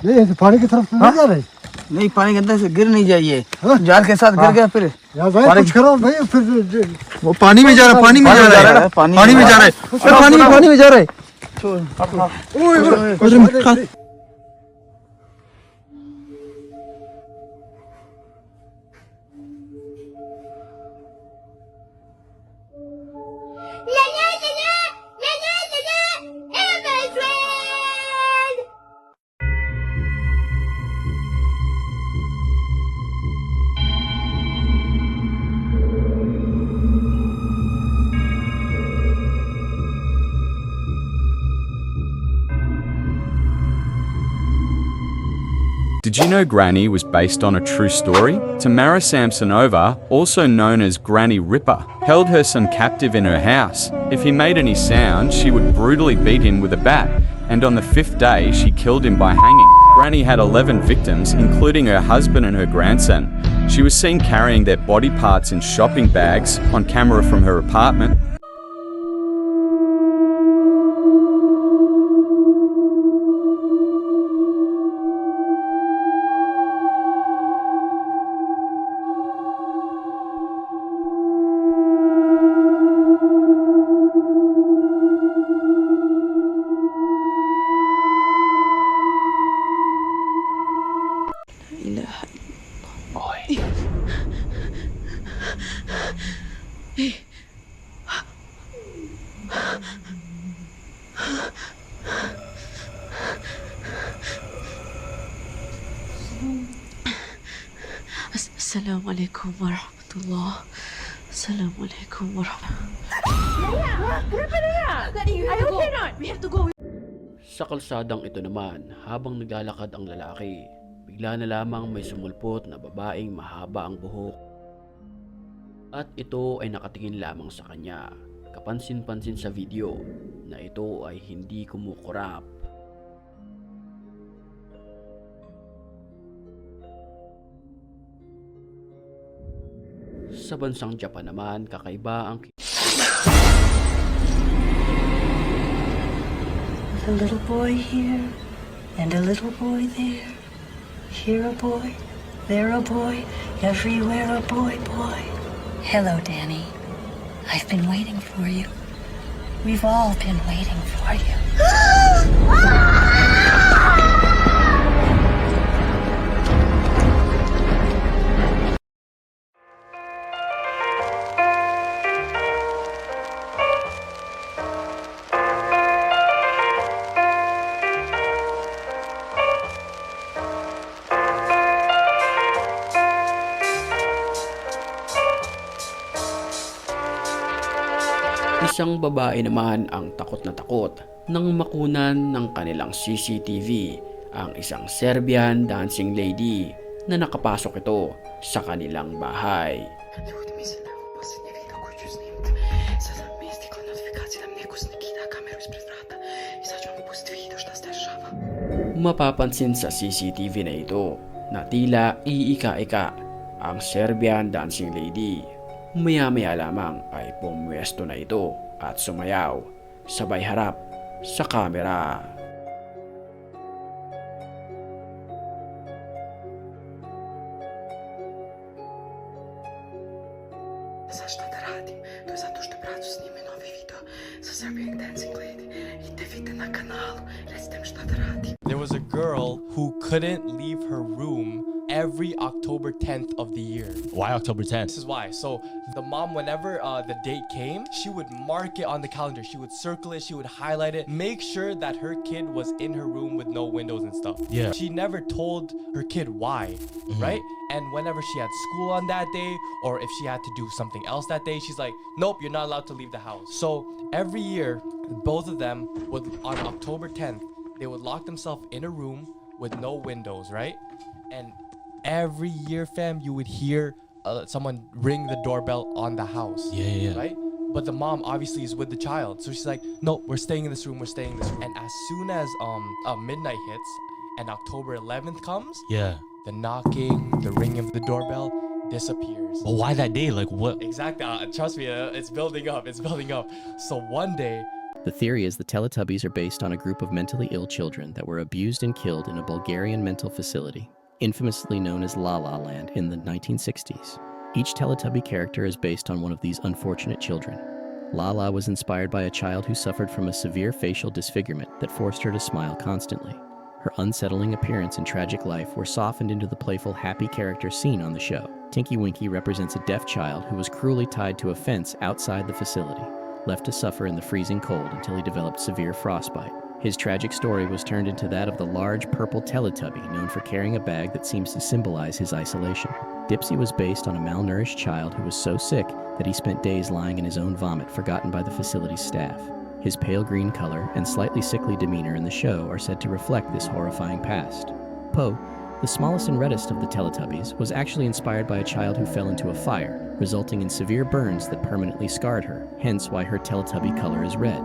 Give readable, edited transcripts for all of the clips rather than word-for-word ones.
नहीं पानी की तरफ नहीं जा रहे नहीं पानी के अंदर से गिर नहीं जाइए जार के साथ गिर गया फिर यार भाई कुछ करो भाई फिर वो पानी में जा रहा है पानी में जा रहा है पानी में जा रहा है पानी में जा रहा है Did you know Granny was based on a true story? Tamara Samsonova, also known as Granny Ripper, held her son captive in her house. If he made any sound, she would brutally beat him with a bat, and on the 5th day, she killed him by hanging. Granny had 11 victims, including her husband and her grandson. She was seen carrying their body parts in shopping bags on camera from her apartment. Assalamualaikum warahmatullah. Assalamualaikum warahmatullah. Sa kalsadang ito naman, habang naglalakad ang lalaki, bigla na lamang may sumulpot na babaeng mahaba ang buhok. At ito ay nakatingin lamang sa kanya. Kapansin-pansin sa video na ito ay hindi kumukurap. Sa bansang Japan naman, kakaiba ang A little boy here and a little boy there. Here a boy, there a boy, everywhere a boy, boy. Hello, Danny. I've been waiting for you. We've all been waiting for you. Isang babae naman ang takot na takot nang makunan ng kanilang CCTV ang isang Serbian dancing lady na nakapasok ito sa kanilang bahay. Mapapansin sa CCTV na ito na tila iika-ika ang Serbian dancing lady. Maya-maya lamang ay pumwesto na ito at sumayaw, sabay harap sa kamera. Zašto da radim? To je zato što bratu snime novi video sa Serbian Dancing Lady. Idite vidite na kanalu, recite mi šta da radim. There was a girl who couldn't leave her room every October 10th of the year. Why October 10th? This is why. So the mom, whenever the date came, she would mark it on the calendar. She would circle it. She would highlight it. Make sure that her kid was in her room with no windows and stuff. Yeah. She never told her kid why, right? And whenever she had school on that day, or if she had to do something else that day, she's like, nope, you're not allowed to leave the house. So every year, both of them would, on October 10th, they would lock themselves in a room with no windows, right? And every year, fam, you would hear someone ring the doorbell on the house. Yeah. Right? But the mom obviously is with the child. So she's like, no, we're staying in this room, we're staying in this room. And as soon as midnight hits and October 11th comes, Yeah. the knocking, the ringing of the doorbell disappears. But why that day? Like what? Exactly. Trust me, it's building up. It's building up. So one day, The theory is the Teletubbies are based on a group of mentally ill children that were abused and killed in a Bulgarian mental facility, infamously known as La La Land, in the 1960s. Each Teletubby character is based on one of these unfortunate children. Lala was inspired by a child who suffered from a severe facial disfigurement that forced her to smile constantly. Her unsettling appearance and tragic life were softened into the playful, happy character seen on the show. Tinky Winky represents a deaf child who was cruelly tied to a fence outside the facility, left to suffer in the freezing cold until he developed severe frostbite. His tragic story was turned into that of the large purple Teletubby, known for carrying a bag that seems to symbolize his isolation. Dipsy was based on a malnourished child who was so sick that he spent days lying in his own vomit, forgotten by the facility's staff. His pale green color and slightly sickly demeanor in the show are said to reflect this horrifying past. Po, the smallest and reddest of the Teletubbies, was actually inspired by a child who fell into a fire, resulting in severe burns that permanently scarred her, hence why her Teletubby color is red.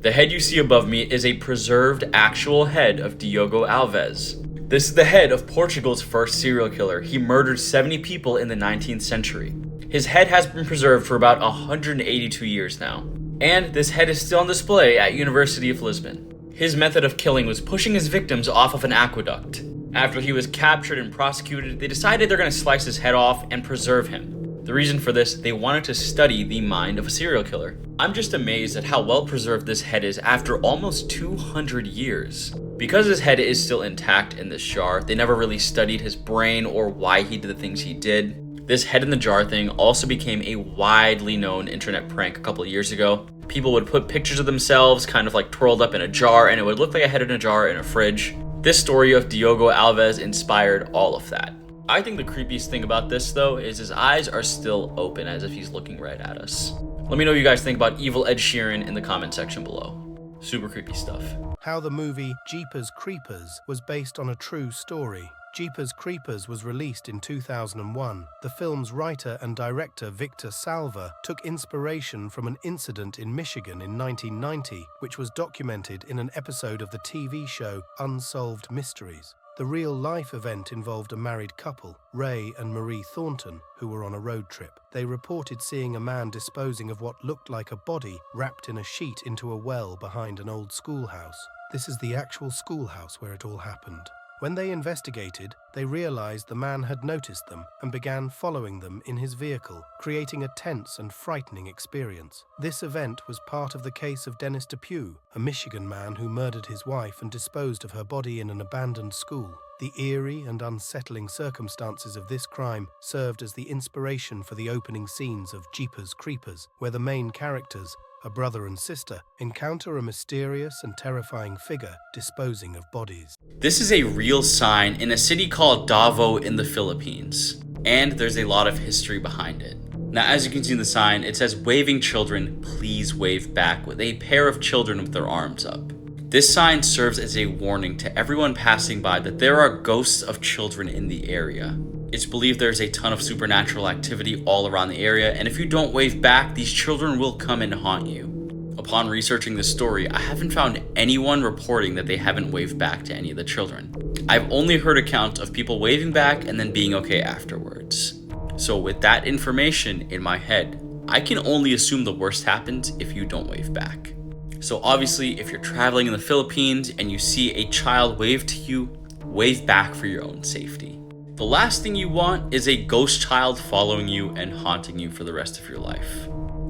The head you see above me is a preserved actual head of Diogo Alves. This is the head of Portugal's first serial killer. He murdered 70 people in the 19th century. His head has been preserved for about 182 years now. And this head is still on display at University of Lisbon. His method of killing was pushing his victims off of an aqueduct. After he was captured and prosecuted, they decided they're going to slice his head off and preserve him. The reason for this, they wanted to study the mind of a serial killer. I'm just amazed at how well preserved this head is after almost 200 years. Because his head is still intact in this jar, they never really studied his brain or why he did the things he did. This head in the jar thing also became a widely known internet prank a couple of years ago. People would put pictures of themselves kind of like twirled up in a jar, and it would look like a head in a jar in a fridge. This story of Diogo Alves inspired all of that. I think the creepiest thing about this, though, is his eyes are still open as if he's looking right at us. Let me know what you guys think about evil Ed Sheeran in the comment section below. Super creepy stuff. How the movie Jeepers Creepers was based on a true story. Jeepers Creepers was released in 2001. The film's writer and director Victor Salva took inspiration from an incident in Michigan in 1990, which was documented in an episode of the TV show Unsolved Mysteries. The real-life event involved a married couple, Ray and Marie Thornton, who were on a road trip. They reported seeing a man disposing of what looked like a body wrapped in a sheet into a well behind an old schoolhouse. This is the actual schoolhouse where it all happened. When they investigated, they realized the man had noticed them and began following them in his vehicle, creating a tense and frightening experience. This event was part of the case of Dennis Depew, a Michigan man who murdered his wife and disposed of her body in an abandoned school. The eerie and unsettling circumstances of this crime served as the inspiration for the opening scenes of Jeepers Creepers, where the main characters, a brother and sister, encounter a mysterious and terrifying figure disposing of bodies. This is a real sign in a city called Davao in the Philippines, and there's a lot of history behind it. Now, as you can see in the sign, it says, "Waving children, please wave back," with a pair of children with their arms up. This sign serves as a warning to everyone passing by that there are ghosts of children in the area. It's believed there's a ton of supernatural activity all around the area, and if you don't wave back, these children will come and haunt you. Upon researching this story, I haven't found anyone reporting that they haven't waved back to any of the children. I've only heard accounts of people waving back and then being okay afterwards. So with that information in my head, I can only assume the worst happens if you don't wave back. So obviously, if you're traveling in the Philippines and you see a child wave to you, wave back for your own safety. The last thing you want is a ghost child following you and haunting you for the rest of your life.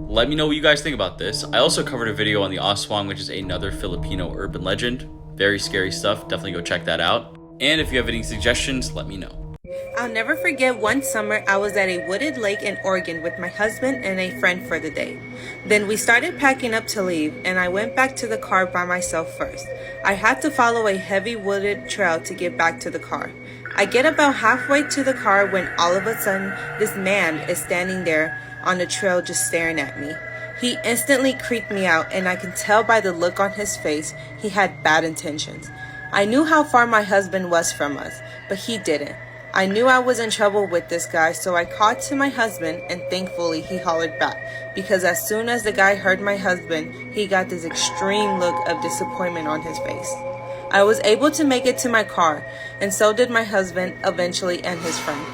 Let me know what you guys think about this. I also covered a video on the Aswang, which is another Filipino urban legend. Very scary stuff. Definitely go check that out. And if you have any suggestions, let me know. I'll never forget one summer I was at a wooded lake in Oregon with my husband and a friend for the day. Then we started packing up to leave, and I went back to the car by myself first. I had to follow a heavy wooded trail to get back to the car. I get about halfway to the car when all of a sudden this man is standing there on the trail just staring at me. He instantly creeped me out, and I can tell by the look on his face he had bad intentions. I knew how far my husband was from us, but he didn't. I knew I was in trouble with this guy, so I called to my husband, and thankfully he hollered back, because as soon as the guy heard my husband, he got this extreme look of disappointment on his face. I was able to make it to my car, and so did my husband eventually and his friend.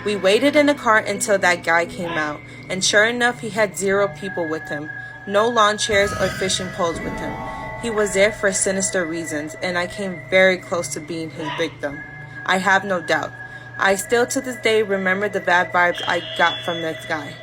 We waited in the car until that guy came out, and sure enough, he had 0 people with him, no lawn chairs or fishing poles with him. He was there for sinister reasons, and I came very close to being his victim. I have no doubt. I still to this day remember the bad vibes I got from this guy.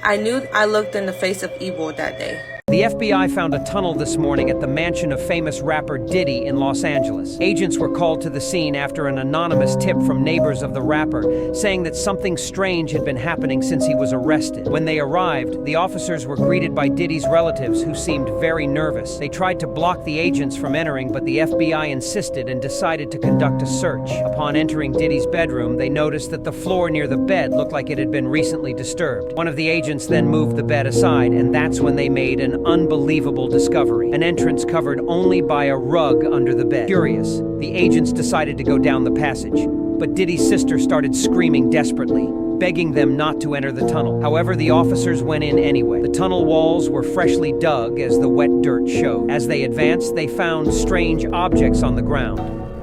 I knew I looked in the face of evil that day. The FBI found a tunnel this morning at the mansion of famous rapper Diddy in Los Angeles. Agents were called to the scene after an anonymous tip from neighbors of the rapper, saying that something strange had been happening since he was arrested. When they arrived, the officers were greeted by Diddy's relatives, who seemed very nervous. They tried to block the agents from entering, but the FBI insisted and decided to conduct a search. Upon entering Diddy's bedroom, they noticed that the floor near the bed looked like it had been recently disturbed. One of the agents then moved the bed aside, and that's when they made an unbelievable discovery. An entrance covered only by a rug under the bed. Curious, the agents decided to go down the passage, but Diddy's sister started screaming desperately, begging them not to enter the tunnel. However, the officers went in anyway. The tunnel walls were freshly dug, as the wet dirt showed. As they advanced, they found strange objects on the ground.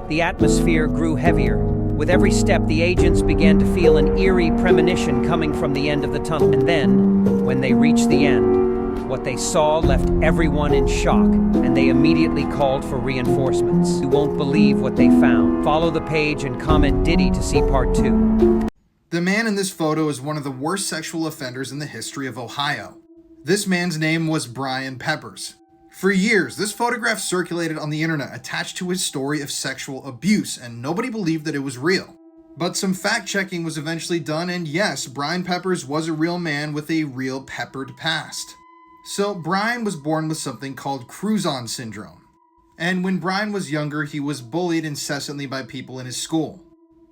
The atmosphere grew heavier. With every step, the agents began to feel an eerie premonition coming from the end of the tunnel. And then, when they reached the end, what they saw left everyone in shock, and they immediately called for reinforcements. You won't believe what they found. Follow the page and comment Diddy to see part 2. The man in this photo is one of the worst sexual offenders in the history of Ohio. This man's name was Brian Peppers. For years, this photograph circulated on the internet attached to his story of sexual abuse, and nobody believed that it was real. But some fact-checking was eventually done, and yes, Brian Peppers was a real man with a real peppered past. So Brian was born with something called Cruzon syndrome. And when Brian was younger, he was bullied incessantly by people in his school.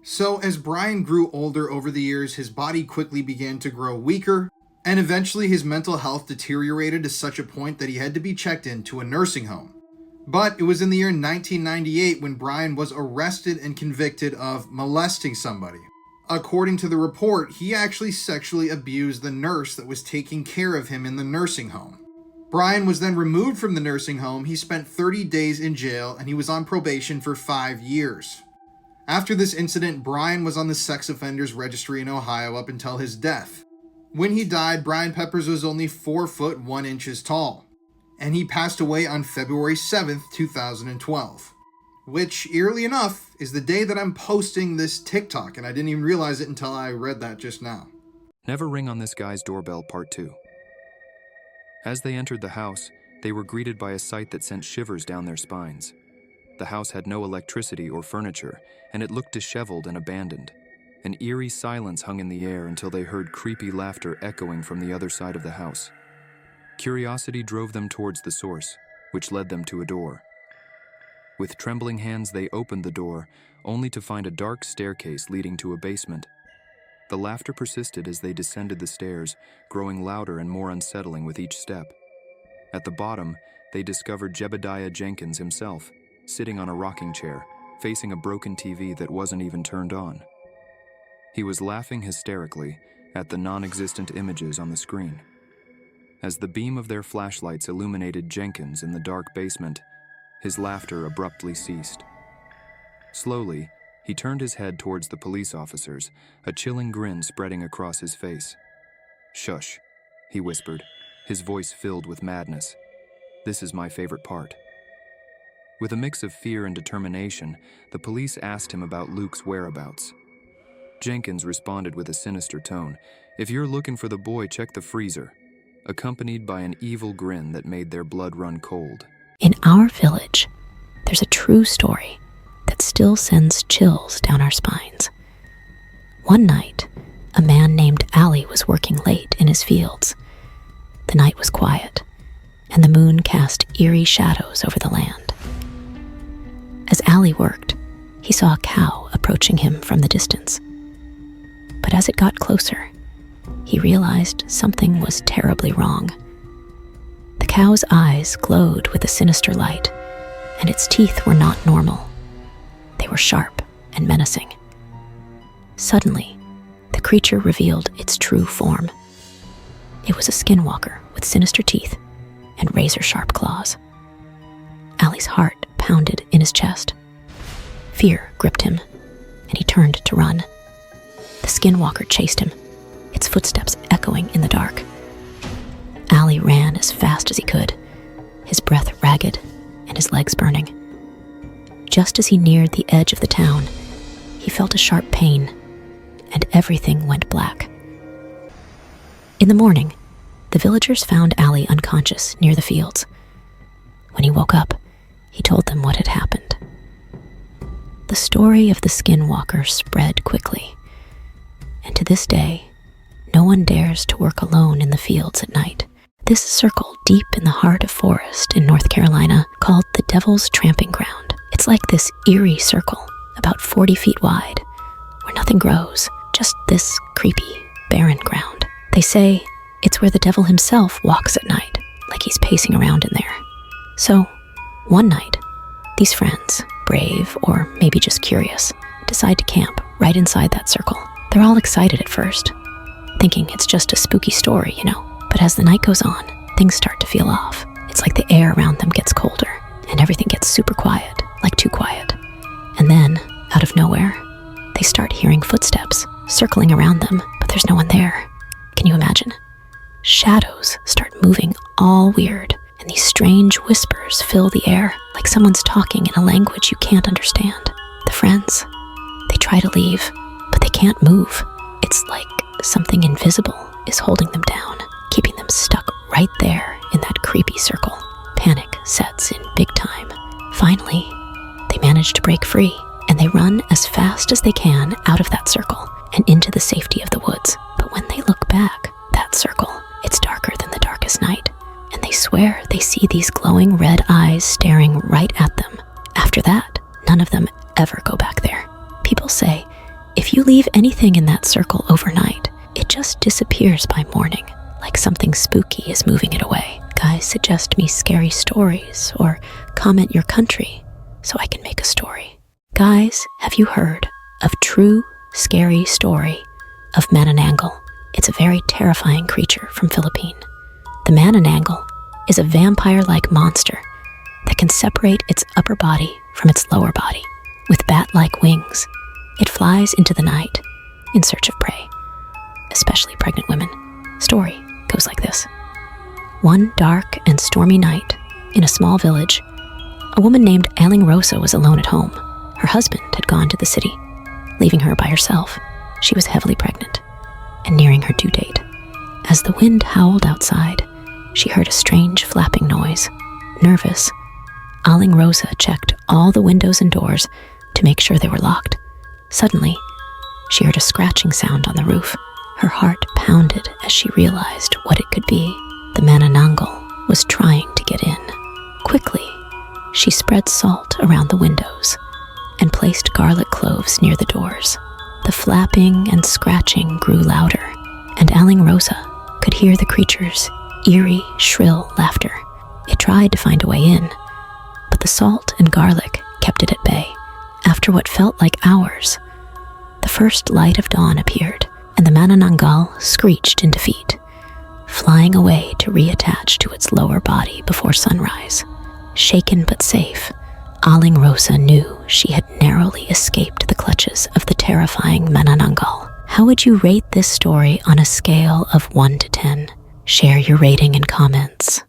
So as Brian grew older over the years, his body quickly began to grow weaker, and eventually his mental health deteriorated to such a point that he had to be checked into a nursing home. But it was in the year 1998 when Brian was arrested and convicted of molesting somebody. According to the report, he actually sexually abused the nurse that was taking care of him in the nursing home. Brian was then removed from the nursing home. He spent 30 days in jail, and he was on probation for 5 years. After this incident, Brian was on the sex offenders registry in Ohio up until his death. When he died, Brian Peppers was only 4 foot 1 inches tall, and he passed away on February 7th, 2012. which, eerily enough, is the day that I'm posting this TikTok, and I didn't even realize it until I read that just now. Never Ring on This Guy's Doorbell Part 2. As they entered the house, they were greeted by a sight that sent shivers down their spines. The house had no electricity or furniture, and it looked disheveled and abandoned. An eerie silence hung in the air until they heard creepy laughter echoing from the other side of the house. Curiosity drove them towards the source, which led them to a door. With trembling hands, they opened the door, only to find a dark staircase leading to a basement. The laughter persisted as they descended the stairs, growing louder and more unsettling with each step. At the bottom, they discovered Jebediah Jenkins himself, sitting on a rocking chair, facing a broken TV that wasn't even turned on. He was laughing hysterically at the non-existent images on the screen. As the beam of their flashlights illuminated Jenkins in the dark basement, his laughter abruptly ceased. Slowly, he turned his head towards the police officers, a chilling grin spreading across his face. "Shush," he whispered, his voice filled with madness. "This is my favorite part." With a mix of fear and determination, the police asked him about Luke's whereabouts. Jenkins responded with a sinister tone, "If you're looking for the boy, check the freezer," accompanied by an evil grin that made their blood run cold. In our village, there's a true story that still sends chills down our spines. One night, a man named Ali was working late in his fields. The night was quiet, and the moon cast eerie shadows over the land. As Ali worked, he saw a cow approaching him from the distance. But as it got closer, he realized something was terribly wrong. The cow's eyes glowed with a sinister light, and its teeth were not normal. They were sharp and menacing. Suddenly, the creature revealed its true form. It was a skinwalker with sinister teeth and razor-sharp claws. Ali's heart pounded in his chest. Fear gripped him, and he turned to run. The skinwalker chased him, its footsteps echoing in the dark. Ali ran as fast as he could, his breath ragged and his legs burning. Just as he neared the edge of the town, he felt a sharp pain, and everything went black. In the morning, the villagers found Ali unconscious near the fields. When he woke up, he told them what had happened. The story of the skinwalker spread quickly, and to this day, no one dares to work alone in the fields at night. This circle deep in the heart of forest in North Carolina, called the Devil's Tramping Ground. It's like this eerie circle, about 40 feet wide, where nothing grows, just this creepy, barren ground. They say it's where the devil himself walks at night, like he's pacing around in there. So, one night, these friends, brave or maybe just curious, decide to camp right inside that circle. They're all excited at first, thinking it's just a spooky story, you know. But as the night goes on, things start to feel off. It's like the air around them gets colder, and everything gets super quiet, like too quiet. And then, out of nowhere, they start hearing footsteps circling around them, but there's no one there. Can you imagine? Shadows start moving all weird, and these strange whispers fill the air, like someone's talking in a language you can't understand. The friends, they try to leave, but they can't move. It's like something invisible is holding them down, keeping them stuck right there in that creepy circle. Panic sets in big time. Finally, they manage to break free, and they run as fast as they can out of that circle and into the safety of the woods. But when they look back, that circle, it's darker than the darkest night, and they swear they see these glowing red eyes staring right at them. After that, none of them ever go back there. People say, if you leave anything in that circle overnight, it just disappears by morning, like something spooky is moving it away. Guys, suggest me scary stories or comment your country so I can make a story. Guys, have you heard of true scary story of Manananggal? It's a very terrifying creature from Philippines. The Manananggal is a vampire-like monster that can separate its upper body from its lower body. With bat-like wings, it flies into the night in search of prey, especially pregnant women. Story goes like this. One dark and stormy night in a small village, A woman named Ailing Rosa was alone at home. Her husband had gone to the city, leaving her by herself. She was heavily pregnant and nearing her due date. As the wind howled outside, she heard a strange flapping noise. Nervous, Ailing Rosa checked all the windows and doors to make sure they were locked. Suddenly, she heard a scratching sound on the roof. Her heart pounded as she realized what it could be. The Manananggal was trying to get in. Quickly, she spread salt around the windows and placed garlic cloves near the doors. The flapping and scratching grew louder, and Ailing Rosa could hear the creature's eerie, shrill laughter. It tried to find a way in, but the salt and garlic kept it at bay. After what felt like hours, the first light of dawn appeared, and the Manananggal screeched in defeat, flying away to reattach to its lower body before sunrise. Shaken but safe, Ailing Rosa knew she had narrowly escaped the clutches of the terrifying Manananggal. How would you rate this story on a scale of 1 to 10? Share your rating in comments.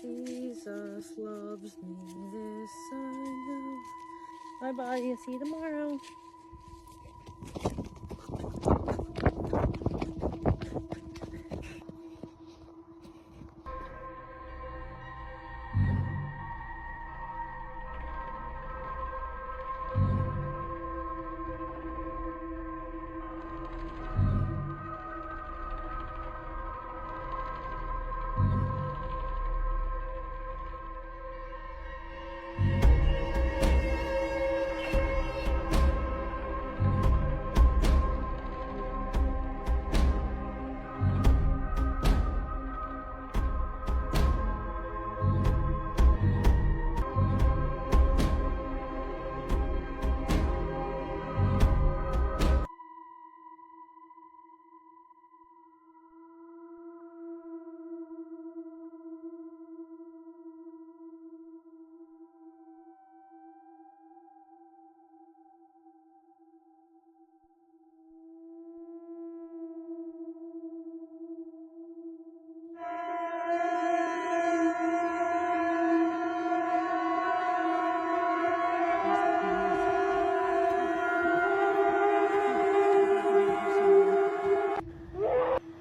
Jesus loves me, this I know. Bye-bye, see you tomorrow.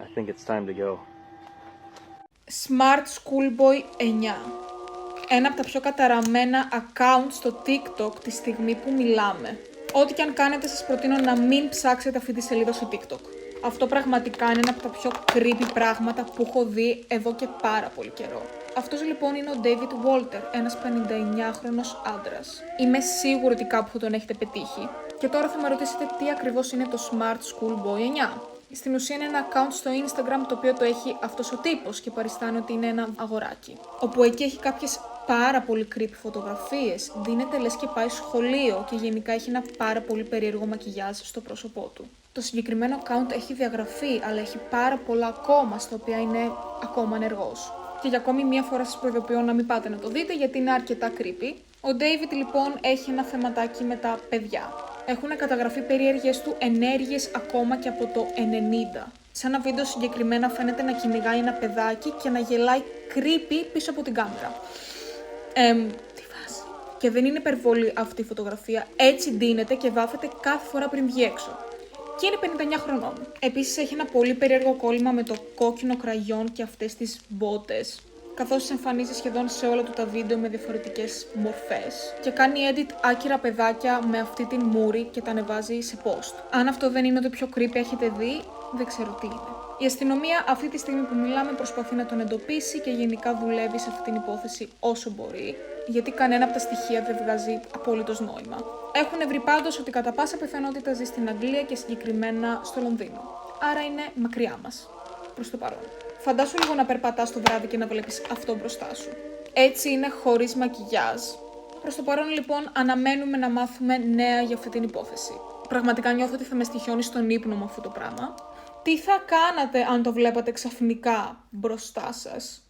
I think it's time to go. Smart Schoolboy 9. Ένα από τα πιο καταραμένα account στο TikTok τη στιγμή που μιλάμε. Ό,τι και αν κάνετε, σας προτείνω να μην ψάξετε αυτή τη σελίδα στο TikTok. Αυτό πραγματικά είναι ένα από τα πιο creepy πράγματα που έχω δει εδώ και πάρα πολύ καιρό. Αυτός λοιπόν είναι ο David Walter, ένας 59χρονος άντρας. Είμαι σίγουρη ότι κάπου θα τον έχετε πετύχει. Και τώρα θα με ρωτήσετε τι ακριβώς είναι το Smart Schoolboy 9. Στην ουσία είναι ένα account στο Instagram το οποίο το έχει αυτός ο τύπος και παριστάνει ότι είναι ένα αγοράκι. Όπου εκεί έχει κάποιες πάρα πολύ creepy φωτογραφίες, δίνεται λες και πάει σχολείο και γενικά έχει ένα πάρα πολύ περίεργο μακιγιάζ στο πρόσωπό του. Το συγκεκριμένο account έχει διαγραφεί, αλλά έχει πάρα πολλά ακόμα, στα οποία είναι ακόμα ενεργός. Και για ακόμη μία φορά σας προειδοποιώ να μην πάτε να το δείτε γιατί είναι αρκετά creepy. Ο David λοιπόν έχει ένα θεματάκι με τα παιδιά. Έχουν καταγραφεί περίεργες του ενέργειες ακόμα και από το 90. Σε ένα βίντεο συγκεκριμένα φαίνεται να κυνηγάει ένα παιδάκι και να γελάει creepy πίσω από την κάμερα. Τι φάση. Και δεν είναι υπερβολή αυτή η φωτογραφία, έτσι ντύνεται και βάφεται κάθε φορά πριν βγει έξω. Και είναι 59 χρονών. Επίσης έχει ένα πολύ περίεργο κόλλημα με το κόκκινο κραγιόν και αυτές τις μπότες, καθώς εμφανίζει σχεδόν σε όλα του τα βίντεο με διαφορετικές μορφές. Και κάνει edit άκυρα παιδάκια με αυτή την μούρη και τα ανεβάζει σε post. Αν αυτό δεν είναι το πιο creepy έχετε δει, δεν ξέρω τι είναι. Η αστυνομία αυτή τη στιγμή που μιλάμε προσπαθεί να τον εντοπίσει και γενικά δουλεύει σε αυτή την υπόθεση όσο μπορεί, γιατί κανένα από τα στοιχεία δεν βγάζει απόλυτος νόημα. Έχουν βρει πάντως ότι κατά πάσα πιθανότητα ζει στην Αγγλία και συγκεκριμένα στο Λονδίνο. Άρα είναι μακριά μας. Προς το παρόν. Φαντάσου λίγο να περπατάς το βράδυ και να βλέπεις αυτό μπροστά σου. Έτσι είναι χωρίς μακιγιάζ. Προς το παρόν λοιπόν αναμένουμε να μάθουμε νέα για αυτή την υπόθεση. Πραγματικά νιώθω ότι θα με στοιχιώνει στον ύπνο με αυτό το πράγμα. Τι θα κάνατε αν το βλέπατε ξαφνικά μπροστά σας?